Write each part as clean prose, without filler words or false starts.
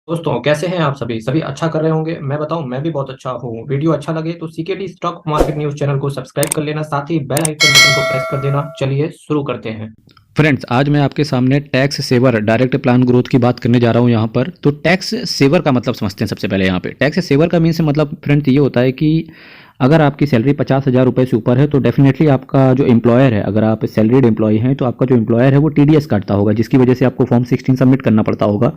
दोस्तों कैसे हैं आप सभी सभी अच्छा कर रहे होंगे। मैं बताऊं, मैं भी बहुत अच्छा हूँ। वीडियो अच्छा लगे तो CKD stock market news channel को सब्सक्राइब कर लेना, साथ ही बेल आइकन बटन को प्रेस कर देना। चलिए शुरू करते हैं। फ्रेंड्स, आज मैं आपके सामने tax saver direct plan growth की बात करने जा रहा हूँ यहाँ पर। तो टैक्स सेवर का मतलब समझते हैं सबसे पहले। यहाँ पे टैक्स सेवर का मीन्स मतलब फ्रेंड्स ये होता है कि अगर आपकी सैलरी 50,000 रुपये से ऊपर है तो डेफिनेटली आपका जो एम्प्लॉयर है, अगर आप सैलरीड एम्प्लॉय हैं तो आपका जो एम्प्लॉयर है वो टीडीएस काटता होगा, जिसकी वजह से आपको फॉर्म 16 सबमिट करना पड़ता होगा।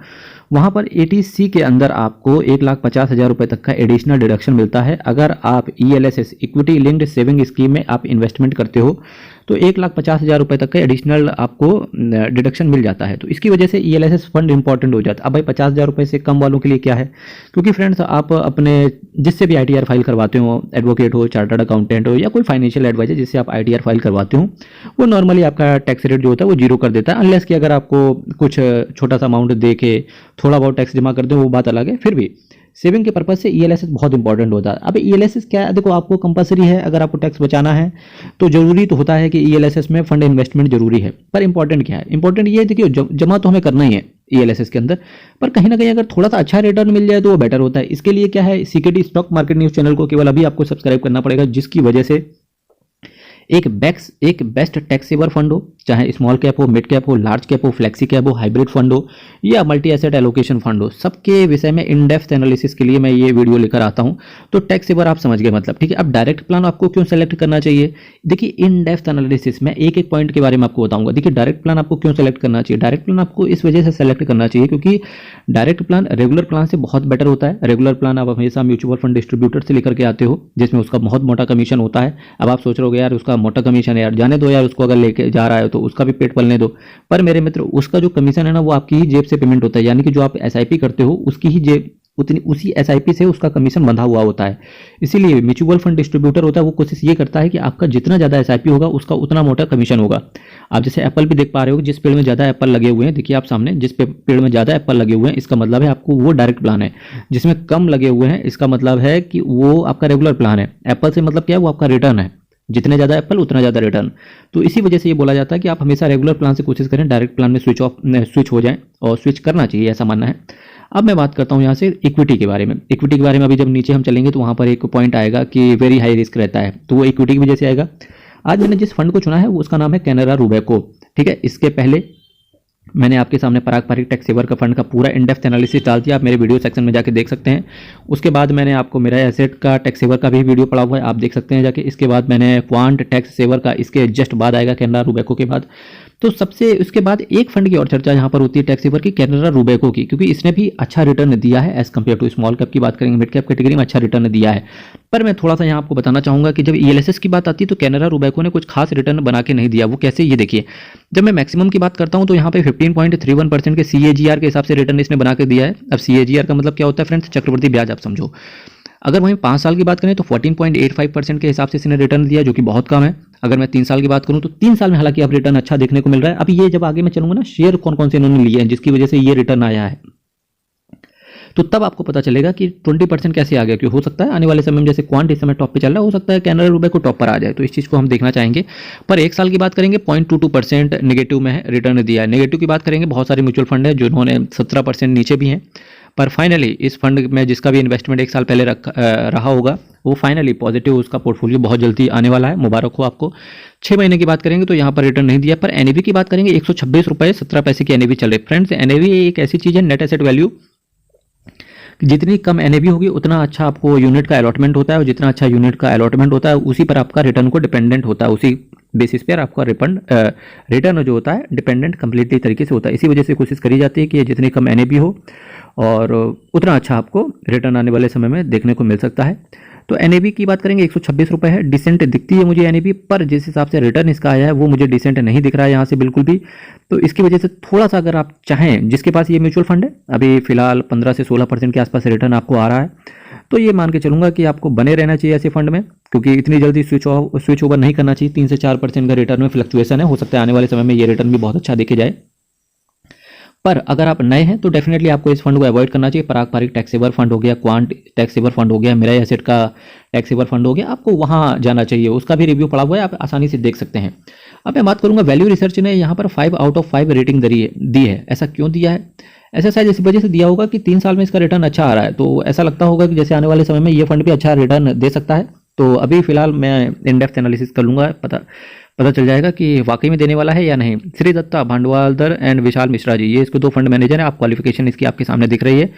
वहाँ पर एटीसी के अंदर आपको 1,50,000 रुपये तक का एडिशनल डिडक्शन मिलता है। अगर आप ELSS equity linked saving scheme में आप इन्वेस्टमेंट करते हो तो 1,50,000 रुपये तक का एडिशनल आपको डिडक्शन मिल जाता है। तो इसकी वजह से ईएलएसएस फंड इंपॉर्टेंट हो जाता है। अब भाई 50,000 रुपये से कम वालों के लिए क्या है? क्योंकि फ्रेंड्स, आप अपने जिससे भी आईटीआर फाइल करवाते हो, एडवोकेट हो, चार्टर्ड अकाउंटेंट हो या कोई फाइनेंशियल एडवाइजर जिससे आप आईटीआर फाइल करवाते हो, वो नॉर्मली आपका टैक्स रेट जो होता है वो जीरो कर देता है। अनलेस कि अगर आपको कुछ छोटा सा अमाउंट दे के थोड़ा बहुत टैक्स जमा कर दें, वो बात अलग है। फिर भी सेविंग के पर्पज से ईएलएसएस बहुत इंपॉर्टेंट होता है। अब ईएलएसएस क्या है? देखो, आपको कंपलसरी है, अगर आपको टैक्स बचाना है तो जरूरी तो होता है कि ईएलएसएस में फंड इन्वेस्टमेंट जरूरी है। पर इंपॉर्टेंट क्या है? इंपॉर्टेंट ये है, देखिए, जमा तो हमें करना ही है ईएलएसएस के अंदर, पर कहीं ना कहीं अगर थोड़ा सा अच्छा रिटर्न मिल जाए तो वो बेटर होता है। इसके लिए क्या है, CKD stock market news channel को केवल अभी आपको सब्सक्राइब करना पड़ेगा, जिसकी वजह से एक बेस्ट टैक्स सेवर फंड हो, चाहे स्मॉल कैप हो, मिड कैप हो, लार्ज कैप हो, फ्लेक्सी कैप हो, हाइब्रिड फंड हो या मल्टी एसेट एलोकेशन फंड हो, सबके विषय में इन डेप्थ एनालिसिस के लिए मैं ये वीडियो लेकर आता हूं। तो टैक्स सेवर आप समझ गए मतलब, ठीक है। अब डायरेक्ट प्लान आपको क्यों सेलेक्ट करना चाहिए? देखिए, इन डेप्थ एनालिसिस में एक एक पॉइंट के बारे में आपको बताऊंगा। देखिए, डायरेक्ट प्लान आपको क्यों सेलेक्ट करना चाहिए? डायरेक्ट प्लान आपको इस वजह से सेलेक्ट करना चाहिए क्योंकि डायरेक्ट प्लान रेगुलर प्लान से बहुत बेटर होता है। रेगुलर प्लान आप हमेशा म्यूचुअल फंड डिस्ट्रीब्यूटर से लेकर के आते हो, जिसमें उसका बहुत मोटा कमीशन होता है। अब आप सोच रहे हो यार, उसका मोटा कमीशन है यार, जाने दो यार, उसको अगर लेके जा रहा है तो उसका भी पेट पलने दो। पर मेरे मित्र, उसका जो कमीशन है ना, वो आपकी ही जेब से पेमेंट होता है। यानी कि जो आप एसआईपी करते हो उसकी ही जेब, उतनी उसी एसआईपी से उसका कमीशन बंधा हुआ होता है। इसीलिए म्यूचुअल फंड डिस्ट्रीब्यूटर होता है, वो कोशिश ये करता है कि आपका जितना ज्यादा एसआईपी होगा उसका उतना मोटा कमीशन होगा। आप जैसे एप्पल भी देख पा रहे हो, जिस पेड़ में ज्यादा एप्पल लगे हुए हैं, देखिए आप सामने, जिस पेड़ में ज्यादा एप्पल लगे हुए हैं इसका मतलब है आपको वो डायरेक्ट प्लान है। जिसमें कम लगे हुए हैं इसका मतलब है कि वो आपका रेगुलर प्लान है। एप्पल से मतलब क्या है? वो आपका रिटर्न है। जितने ज़्यादा एप्पल उतना ज़्यादा रिटर्न। तो इसी वजह से ये बोला जाता है कि आप हमेशा रेगुलर प्लान से कोशिश करें, डायरेक्ट प्लान में स्विच हो जाएं, और स्विच करना चाहिए, ऐसा मानना है। अब मैं बात करता हूँ यहाँ से इक्विटी के बारे में। इक्विटी के बारे में अभी जब नीचे हम चलेंगे तो वहाँ पर एक पॉइंट आएगा कि वेरी हाई रिस्क रहता है, तो वो इक्विटी की वजह से आएगा। आज मैंने जिस फंड को चुना है वो उसका नाम है कैनरा रूबेको, ठीक है। इसके पहले मैंने आपके सामने पारंपरिक टैक्स सेवर का फंड का पूरा इन डेप्थ एनालिसिस डाल दिया, आप मेरे वीडियो सेक्शन में जाके देख सकते हैं। उसके बाद मैंने आपको मेरा एसेट का टैक्स सेवर का भी वीडियो पड़ा हुआ है, आप देख सकते हैं जाके। इसके बाद मैंने क्वांट टैक्स सेवर का, इसके जस्ट बाद आएगा कैनरा रूबेको के बाद। तो सबसे उसके बाद एक फंड की और चर्चा यहाँ पर होती है टैक्स सेवर की, कैनरा रूबेको की, क्योंकि इसने भी अच्छा रिटर्न दिया है as compare to small cap की बात करेंगे, मिड कैप कैटेगरी में अच्छा रिटर्न दिया है। पर मैं थोड़ा सा यहाँ आपको बताना चाहूंगा कि जब ईएलएसएस की बात आती है तो कैनरा रूबेको ने कुछ खास रिटर्न बना के नहीं दिया। वो कैसे, ये देखिए। जब मैं मैक्सिमम की बात करता हूँ तो यहाँ पे 15.31% के सीएजीआर के हिसाब से रिटर्न इसने बना के दिया है। अब सीएजीआर का मतलब क्या होता है फ्रेंड्स? चक्रवृद्धि ब्याज, आप समझो। अगर वहीं 5 साल की बात करें तो 14.85% के हिसाब से इसने रिटर्न दिया, जो कि बहुत कम है। अगर मैं 3 साल की बात करूं तो 3 साल में हालांकि अब रिटर्न अच्छा देखने को मिल रहा है। अब ये जब आगे मैं चलूंगा ना, शेयर कौन कौन से इन्होंने लिए हैं जिसकी वजह से ये रिटर्न आया है, तो तब आपको पता चलेगा कि 20% कैसे आ गया। क्यों? हो सकता है आने वाले समय में, जैसे क्वांट इस समय टॉप पे चल रहा है, हो सकता है कैनरा रूबेको टॉप पर आ जाए, तो इस चीज़ को हम देखना चाहेंगे। पर 1 साल की बात करेंगे 0.22% नेगेटिव में रिटर्न दिया है। नेगेटिव की बात करेंगे, बहुत सारे म्यूचुअल फंड है जिन्होंने 17% नीचे भी हैं। पर फाइनली इस फंड में जिसका भी इन्वेस्टमेंट 1 साल पहले रहा होगा, वो फाइनली पॉजिटिव, उसका पोर्टफोलियो बहुत जल्दी आने वाला है। मुबारक हो आपको। 6 महीने की बात करेंगे तो यहाँ पर रिटर्न नहीं दिया। पर एनएवी की बात करेंगे, 126 रुपये 17 पैसे की एनएवी चल रही है। फ्रेंड्स, एनएवी एक ऐसी चीज़ है, नेट एसेट वैल्यू, जितनी कम एनएवी होगी उतना अच्छा आपको यूनिट का अलॉटमेंट होता है, और जितना अच्छा यूनिट का अलॉटमेंट होता है उसी पर आपका रिटर्न को डिपेंडेंट होता है, उसी बेसिस पर आपका रिटर्न जो होता है डिपेंडेंट कंप्लीटली तरीके से होता है। इसी वजह से कोशिश करी जाती है कि जितनी कम एनएवी हो और उतना अच्छा आपको रिटर्न आने वाले समय में देखने को मिल सकता है। तो एनएवी की बात करेंगे, 126 रुपये है। डिसेंट दिखती है मुझे एनएवी, पर जिस हिसाब से रिटर्न इसका आया है वो मुझे डिसेंट नहीं दिख रहा है यहाँ से बिल्कुल भी। तो इसकी वजह से थोड़ा सा, अगर आप चाहें, जिसके पास ये म्यूचुअल फंड है, अभी फिलहाल 15 से 16% के आसपास रिटर्न आपको आ रहा है, तो ये मान के चलूंगा कि आपको बने रहना चाहिए ऐसे फंड में, क्योंकि इतनी जल्दी स्विच ओवर नहीं करना चाहिए। 3 से 4% का रिटर्न में फ्लक्चुएशन है, हो सकता है आने वाले समय में ये रिटर्न भी बहुत अच्छा देखे जाए। पर अगर आप नए हैं तो डेफिनेटली आपको इस फंड को अवॉइड करना चाहिए। पारंपरिक टैक्स सेवर फंड हो गया, क्वांट टैक्स सेवर फंड हो गया, मेरा एसेट का टैक्स सेवर फंड हो गया, आपको वहां जाना चाहिए। उसका भी रिव्यू पड़ा हुआ है, आप आसानी से देख सकते हैं। अब मैं बात करूंगा, वैल्यू रिसर्च ने यहाँ पर 5 आउट ऑफ 5 रेटिंग दी है। ऐसा क्यों दिया है? ऐसा शायद इस वजह से दिया होगा कि 3 साल में इसका रिटर्न अच्छा आ रहा है, तो ऐसा लगता होगा कि जैसे आने वाले समय में ये फंड भी अच्छा रिटर्न दे सकता है। तो अभी फिलहाल मैं इन डेप्थ एनालिसिस कर लूँगा, पता चल जाएगा कि वाकई में देने वाला है या नहीं। श्री दत्ता भांडवालधर एंड विशाल मिश्रा जी, ये इसको 2 फंड मैनेजर हैं। आप क्वालिफिकेशन इसकी आपके सामने दिख रही है,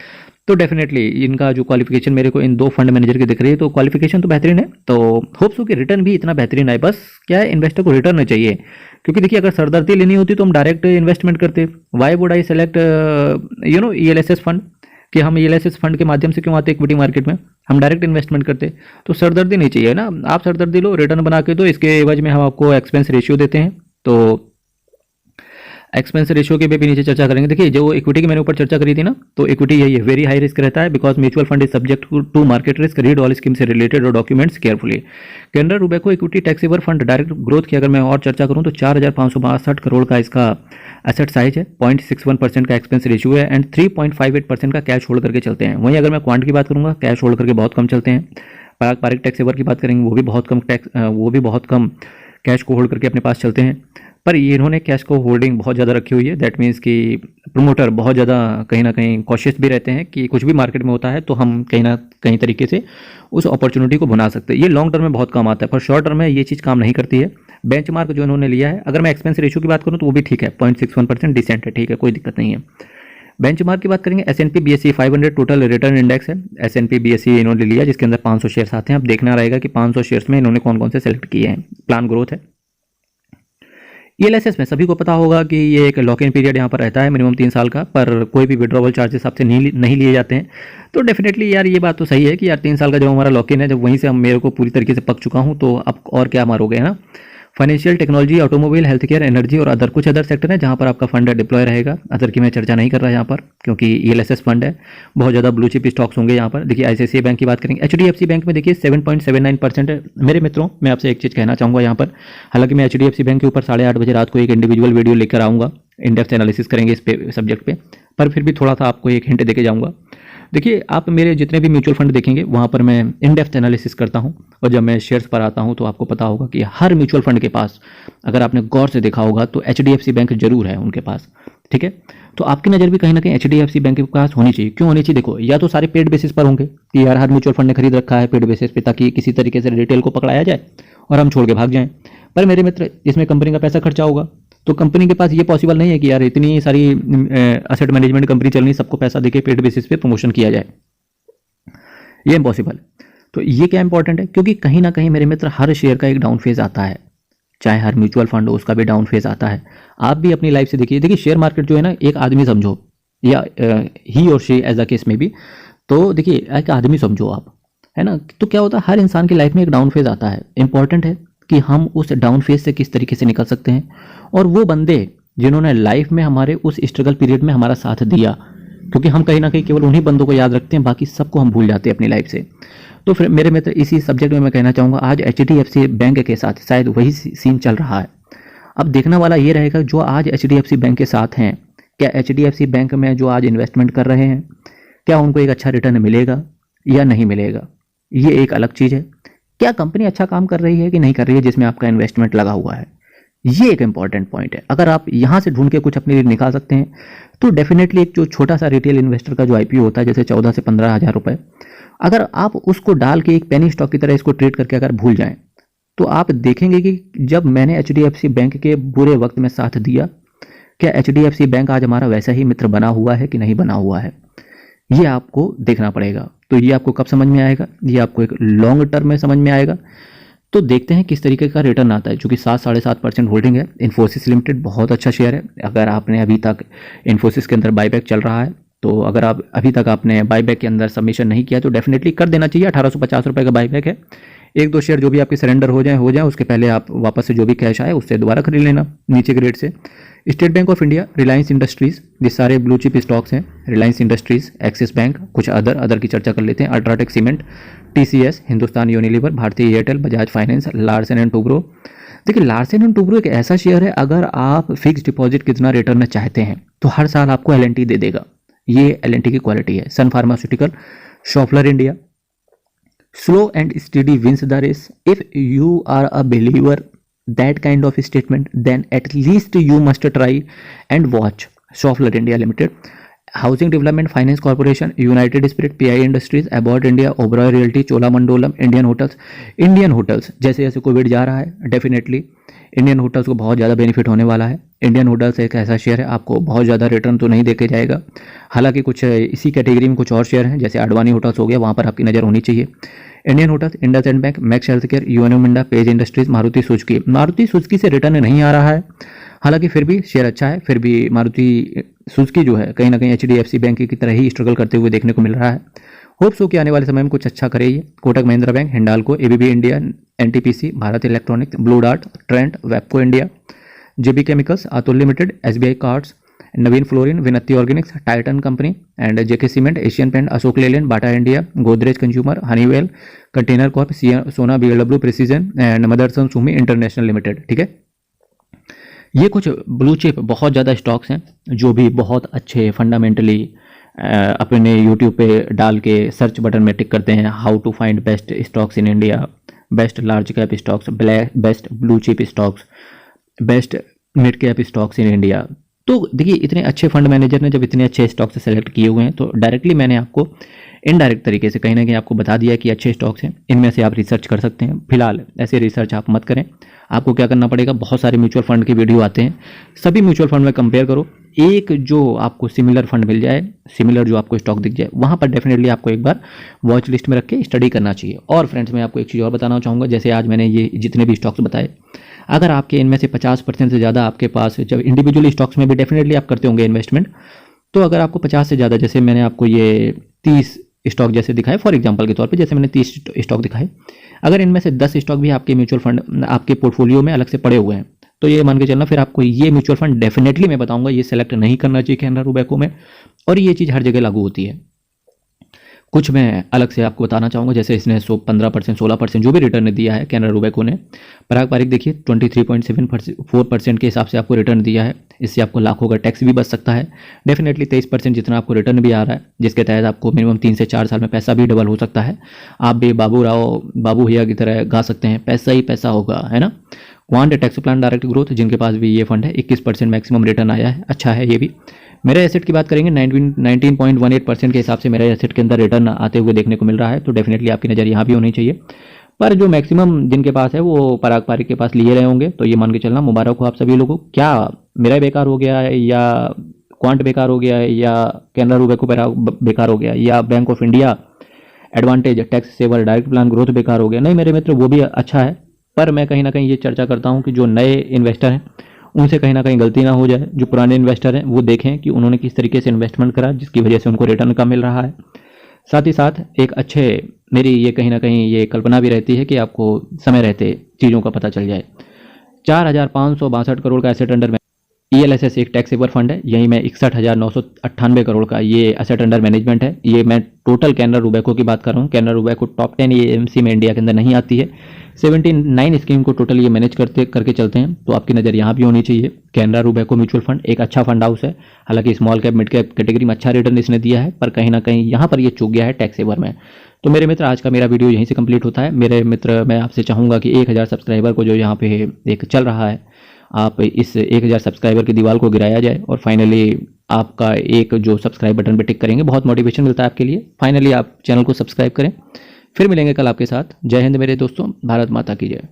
तो डेफिनेटली इनका जो क्वालिफिकेशन मेरे को इन 2 फंड मैनेजर की दिख रही है, तो क्वालिफिकेशन तो बेहतरीन है। तो होप्स हो कि रिटर्न भी इतना बेहतरीन आए। बस क्या है, इन्वेस्टर को रिटर्न चाहिए, क्योंकि देखिए अगर सरदर्दी लेनी होती तो हम डायरेक्ट इन्वेस्टमेंट करते। Why would I select ELSS fund, कि हम ELSS फंड के माध्यम से क्यों आते इक्विटी मार्केट में, हम डायरेक्ट इन्वेस्टमेंट करते। तो सरदर्दी नहीं चाहिए ना, आप सरदर्दी लो, रिटर्न बना के दो, इसके एवज में हम आपको एक्सपेंस रेशियो देते हैं। तो एक्सपेंस रेशियो के भी नीचे चर्चा करेंगे। देखिए जो इक्विटी की मैंने ऊपर चर्चा करी थी ना, तो इक्विटी यही है, वेरी हाई रिस्क रहता है because mutual fund is subject to market risk, read all scheme से रिलेटेड और documents carefully. Canara Robeco equity taxable fund direct growth की अगर मैं और चर्चा करूं तो 4,562 करोड़ का इसका एसेट साइज है, 0.61% का एक्सपेंस रेशियो है एंड 3.58% का कैश होल्ड करके चलते हैं। वहीं अगर मैं क्वांट की बात करूंगा, कैश होल्ड करके बहुत कम चलते हैं। पारक टैक्सेवर की बात करेंगे, वो भी बहुत कम कैश को होल्ड करके अपने पास चलते हैं। पर ये इन्होंने कैश को होल्डिंग बहुत ज़्यादा रखी हुई है। दैट मीन्स कि प्रमोटर बहुत ज़्यादा कहीं ना कहीं कॉशियस भी रहते हैं कि कुछ भी मार्केट में होता है तो हम कहीं ना कहीं तरीके से उस अपॉर्चुनिटी को बना सकते हैं। ये लॉन्ग टर्म में बहुत काम आता है, पर शॉर्ट टर्म में ये चीज़ काम नहीं करती है। बेंचमार्क जो इन्होंने लिया है, अगर मैं एक्सपेंस रेशियो की बात करूँ तो वो भी ठीक है, 0.61% डिसेंट है, ठीक है, कोई दिक्कत नहीं है। बेंचमार्क की बात करेंगे, S&P BSE 500 total return index है। S&P BSE इन्होंने लिया जिसके अंदर 500 शेयर्स आते हैं। अब देखना रहेगा कि 500 शेयर्स में इन्होंने कौन कौन से सेलेक्ट किए हैं। प्लान ग्रोथ है। ELSS में सभी को पता होगा कि ये एक लॉक इन पीरियड यहाँ पर रहता है मिनिमम 3 साल का, पर कोई भी विड्रॉवल चार्जेस आपसे नहीं लिए जाते हैं। तो डेफिनेटली यार ये बात तो सही है कि यार 3 साल का जब हमारा लॉक इन है, जब वहीं से हम मेरे को पूरी तरीके से पक चुका हूँ, तो अब और क्या मारोगे, है ना। Financial technology, automobile, health care, energy और अदर कुछ अदर सेक्टर है जहाँ पर आपका फंड डिप्लॉय रहेगा। अदर की मैं चर्चा नहीं कर रहा यहाँ पर, क्योंकि ELSS फंड है, बहुत ज़्यादा ब्लू चिप स्टॉक्स होंगे यहाँ पर। देखिए ICICI बैंक की बात करेंगे, HDFC बैंक में देखिए 7.79% है। मेरे मित्रों, मैं आपसे एक चीज़ कहना चाहूँगा यहाँ पर, हालांकि मैं HDFC बैंक के ऊपर 8:30 बजे रात को एक इंडिविजुअल वीडियो लेकर आऊँगा, इन डेप्थ एनालिसिस करेंगे इस पे सब्जेक्ट पे, पर फिर भी थोड़ा सा आपको एक हिंट देके जाऊँगा। देखिए आप मेरे जितने भी म्यूचुअल फंड देखेंगे वहाँ पर मैं इन डेप्थ एनालिसिस करता हूँ, और जब मैं शेयर्स पर आता हूँ तो आपको पता होगा कि हर म्यूचुअल फंड के पास, अगर आपने गौर से देखा होगा तो HDFC बैंक जरूर है उनके पास, ठीक है। तो आपकी नज़र भी कहीं ना कहीं HDFC बैंक के पास होनी चाहिए। क्यों होनी चाहिए? देखो, या तो सारे पेड बेसिस पर होंगे कि यार हर म्यूचुअल फंड ने खरीद रखा है पेड बेसिस पे, ताकि किसी तरीके से रिटेल को पकड़ाया जाए और हम छोड़ के भाग जाएं। पर मेरे मित्र, इसमें कंपनी का पैसा खर्चा होगा, तो कंपनी के पास ये पॉसिबल नहीं है कि यार इतनी सारी एसेट मैनेजमेंट कंपनी चल रही, सबको पैसा देके पेड बेसिस पे प्रमोशन किया जाए, ये इम्पॉसिबल। तो ये क्या इंपॉर्टेंट है, क्योंकि कहीं ना कहीं मेरे मित्र हर शेयर का एक डाउन फेज आता है, चाहे हर म्यूचुअल फंड हो उसका भी डाउन फेज आता है। आप भी अपनी लाइफ से देखिए शेयर मार्केट जो है ना, एक आदमी समझो, या ही और शी एज अ केस में भी, तो देखिए एक आदमी समझो आप, है ना। तो क्या होता है, हर इंसान की लाइफ में एक डाउन फेज आता है। इंपॉर्टेंट है कि हम उस डाउन फेज से किस तरीके से निकल सकते हैं, और वो बंदे जिन्होंने लाइफ में हमारे उस स्ट्रगल पीरियड में हमारा साथ दिया, क्योंकि हम कहीं ना कहीं केवल उन्हीं बंदों को याद रखते हैं, बाकी सबको हम भूल जाते हैं अपनी लाइफ से। तो फिर मेरे मित्र, इसी सब्जेक्ट में मैं कहना चाहूँगा, आज HDFC बैंक के साथ शायद वही सीन चल रहा है। अब देखने वाला ये रहेगा, जो आज HDFC बैंक के साथ हैं, क्या HDFC बैंक में जो आज इन्वेस्टमेंट कर रहे हैं, क्या उनको एक अच्छा रिटर्न मिलेगा या नहीं मिलेगा, ये एक अलग चीज़ है। क्या कंपनी अच्छा काम कर रही है कि नहीं कर रही है जिसमें आपका इन्वेस्टमेंट लगा हुआ है, ये एक इंपॉर्टेंट पॉइंट है। अगर आप यहाँ से ढूंढ के कुछ अपने लिए निकाल सकते हैं, तो डेफिनेटली एक जो छोटा सा रिटेल इन्वेस्टर का जो IPO होता है, जैसे 14 से 15 हज़ार रुपये, अगर आप उसको डाल के एक पेनी स्टॉक की तरह इसको ट्रेड करके अगर भूल जाएं, तो आप देखेंगे कि जब मैंने HDFC बैंक के बुरे वक्त में साथ दिया, क्या HDFC बैंक आज हमारा वैसा ही मित्र बना हुआ है कि नहीं बना हुआ है, ये आपको देखना पड़ेगा। तो ये आपको कब समझ में आएगा, ये आपको एक लॉन्ग टर्म में समझ में आएगा। तो देखते हैं किस तरीके का रिटर्न आता है। चूँकि 7-7.5% होल्डिंग है। इन्फोसिस लिमिटेड बहुत अच्छा शेयर है। अगर आपने अभी तक इन्फोसिस के अंदर बाईबैक चल रहा है, तो अगर आप अभी तक आपने बाईबैक के अंदर सबमिशन नहीं किया तो डेफिनेटली कर देना चाहिए। 1850 रुपये का बाईबैक है। 1-2 शेयर जो भी आपके सरेंडर हो जाए, उसके पहले आप वापस से जो भी कैश आए उससे दोबारा खरीद लेना नीचे के रेट से। State Bank of India, Reliance Industries, ये सारे ब्लू चिप स्टॉक्स हैं। रिलायंस इंडस्ट्रीज़, एक्सिस बैंक, कुछ अदर की चर्चा कर लेते हैं। UltraTech cement, TCS, Hindustan Unilever, Bharti Airtel, Bajaj finance, Larsen and Toubro. देखिए लार्सन एंड टुब्रो एक ऐसा शेयर है, अगर आप फिक्स डिपॉजिट कितना रिटर्न चाहते हैं तो हर साल आपको L&T दे देगा। ये L&T की क्वालिटी है। Sun Pharmaceutical, Schaeffler India, slow and steady wins the race. If you are a believer that kind of statement, then at least you must try and watch Shofler India Limited. Housing development finance corporation, United Spirit, PI Industries, Abbott India, Oberoi Realty, Cholamandalam, Indian Hotels. Indian Hotels जैसे जैसे Covid जा रहा है definitely Indian hotels को बहुत ज़्यादा benefit होने वाला है। इंडियन होटल्स एक ऐसा शेयर है आपको बहुत ज़्यादा रिटर्न तो नहीं देके जाएगा, हालांकि कुछ इसी कैटेगरी में कुछ और शेयर हैं जैसे अडवाणी होटल्स हो गया, वहाँ पर आपकी नज़र होनी चाहिए। Indian hotels, IndusInd bank, max health care, UNO Minda, page industries, Maruti Suzuki. Maruti Suzuki से रिटर्न नहीं आ रहा है, हालांकि फिर भी शेयर अच्छा है। फिर भी मारुति सुजुकी जो है कहीं ना कहीं एचडीएफसी बैंक की तरह ही स्ट्रगल करते हुए देखने को मिल रहा है। होप्स हो कि आने वाले समय में कुछ अच्छा करे ये। Kotak Mahindra bank, Hindalco, ABB India, NTPC, Bharat electronics, Blue Dart, Trent, Wabco India, JB Chemicals, Atul limited, SBI cards, Navin Fluorine, Vinati Organics, Titan company and JK cement, Asian Paint, Ashok Leyland, Bata India, Godrej consumer, Honeywell, container corp, Sona BLW precision and Motherson Sumi international limited. ठीक है, ये कुछ blue chip बहुत ज़्यादा stocks हैं जो भी बहुत अच्छे फंडामेंटली अपने यूट्यूब पे डाल के सर्च बटन में टिक करते हैं how to find best stocks in India, best large cap stocks, best blue chip stocks, best mid cap stocks in India. तो देखिए इतने अच्छे फंड मैनेजर ने जब इतने अच्छे स्टॉक्स सेलेक्ट किए हुए हैं तो डायरेक्टली मैंने आपको इनडायरेक्ट तरीके से कहीं ना कहीं आपको बता दिया कि अच्छे स्टॉक्स हैं, इनमें से आप रिसर्च कर सकते हैं। फिलहाल ऐसे रिसर्च आप मत करें, आपको क्या करना पड़ेगा, बहुत सारे म्यूचुअल फंड के वीडियो आते हैं, सभी म्यूचुअल फंड में कंपेयर करो, एक जो आपको सिमिलर फंड मिल जाए, सिमिलर जो आपको स्टॉक दिख जाए, वहाँ पर डेफिनेटली आपको एक बार वॉच लिस्ट में रख के स्टडी करना चाहिए। और फ्रेंड्स मैं आपको एक चीज़ और बताना चाहूँगा, जैसे आज मैंने ये जितने भी स्टॉक्स बताए, अगर आपके इनमें से 50% से ज़्यादा आपके पास, जब इंडिविजुअल स्टॉक्स में भी डेफिनेटली आप करते होंगे इन्वेस्टमेंट, तो अगर आपको 50 से ज़्यादा, जैसे मैंने आपको ये 30 स्टॉक जैसे दिखाए फॉर एग्जांपल के तौर पे, जैसे मैंने 30 स्टॉक दिखाए, अगर इनमें से 10 स्टॉक भी आपके म्यूचुअल फंड आपके पोर्टफोलियो में अलग से पड़े हुए हैं, तो ये मान के चलना फिर आपको ये म्यूचुअल फंड डेफिनेटली मैं बताऊंगा ये सेलेक्ट नहीं करना चाहिए कैनरा रूबेको में। और ये चीज़ हर जगह लागू होती है, कुछ मैं अलग से आपको बताना चाहूँगा, जैसे इसने 15% 16% जो भी रिटर्न दिया है कैनरा रूबेको ने, पराग पारिक देखिए 23.74% के हिसाब से आपको रिटर्न दिया है, इससे आपको लाखों का टैक्स भी बच सकता है। डेफिनेटली 23% जितना आपको रिटर्न भी आ रहा है, जिसके तहत आपको मिनिमम 3 से 4 साल में पैसा भी डबल हो सकता है। आप भी बाबू भैया की तरह गा सकते हैं, पैसा ही पैसा होगा, है ना। Quant tax plan direct growth, जिनके पास भी ये फंड है, 21% मैक्सिमम रिटर्न आया है, अच्छा है ये भी। मेरे एसेट की बात करेंगे 19.18% के हिसाब से मेरे एसेट के अंदर रिटर्न आते हुए देखने को मिल रहा है, तो डेफिनेटली आपकी नज़र यहाँ भी होनी चाहिए। पर जो मैक्सिमम जिनके पास है वो पराग पारिक के पास लिए रहे होंगे, तो ये मान के चलना मुबारक हो आप सभी लोगों को। क्या मेरा बेकार हो गया है, या क्वांट बेकार हो गया है, या कैनरा रूबेको बेकार हो गया, या bank of India advantage tax saver direct plan growth बेकार हो गया? नहीं मेरे मित्र, वो भी अच्छा है, पर मैं कहीं ना कहीं ये चर्चा करता हूँ कि जो नए इन्वेस्टर हैं उनसे कहीं ना कहीं गलती ना हो जाए, जो पुराने इन्वेस्टर हैं वो देखें कि उन्होंने किस तरीके से इन्वेस्टमेंट करा जिसकी वजह से उनको रिटर्न कम मिल रहा है। साथ ही साथ एक अच्छे, मेरी ये कहीं ना कहीं ये कल्पना भी रहती है कि आपको समय रहते चीज़ों का पता चल जाए। 4,562 करोड़ का एसेट अंडर ELSS एक टैक्स सेवर फंड है, यहीं में 61,998 करोड़ का ये एसेट अंडर मैनेजमेंट है। ये मैं टोटल कैनरा रूबेको की बात कर रहा हूँ, कैनरा रूबेको टॉप 10 AMC में इंडिया के अंदर नहीं आती है। 79 स्कीम को टोटल ये मैनेज करके चलते हैं, तो आपकी नज़र यहाँ भी होनी चाहिए। कैनरा रूबेको म्यूचुअल फंड एक अच्छा फंड हाउस है, हालांकि small cap mid cap category में अच्छा रिटर्न इसने दिया है, पर कहीं ना कहीं यहाँ पर ये चूक गया है टैक्स सेवर में। तो मेरे मित्र आज का मेरा वीडियो यहीं से कंप्लीट होता है। मेरे मित्र मैं आपसे चाहूँगा कि 1000 सब्सक्राइबर को जो यहाँ पे एक चल रहा है, आप इस 1000 सब्सक्राइबर की दीवार को गिराया जाए और फाइनली आपका एक जो सब्सक्राइब बटन पे टिक करेंगे, बहुत मोटिवेशन मिलता है आपके लिए। फाइनली आप चैनल को सब्सक्राइब करें। फिर मिलेंगे कल आपके साथ। जय हिंद मेरे दोस्तों, भारत माता की जय।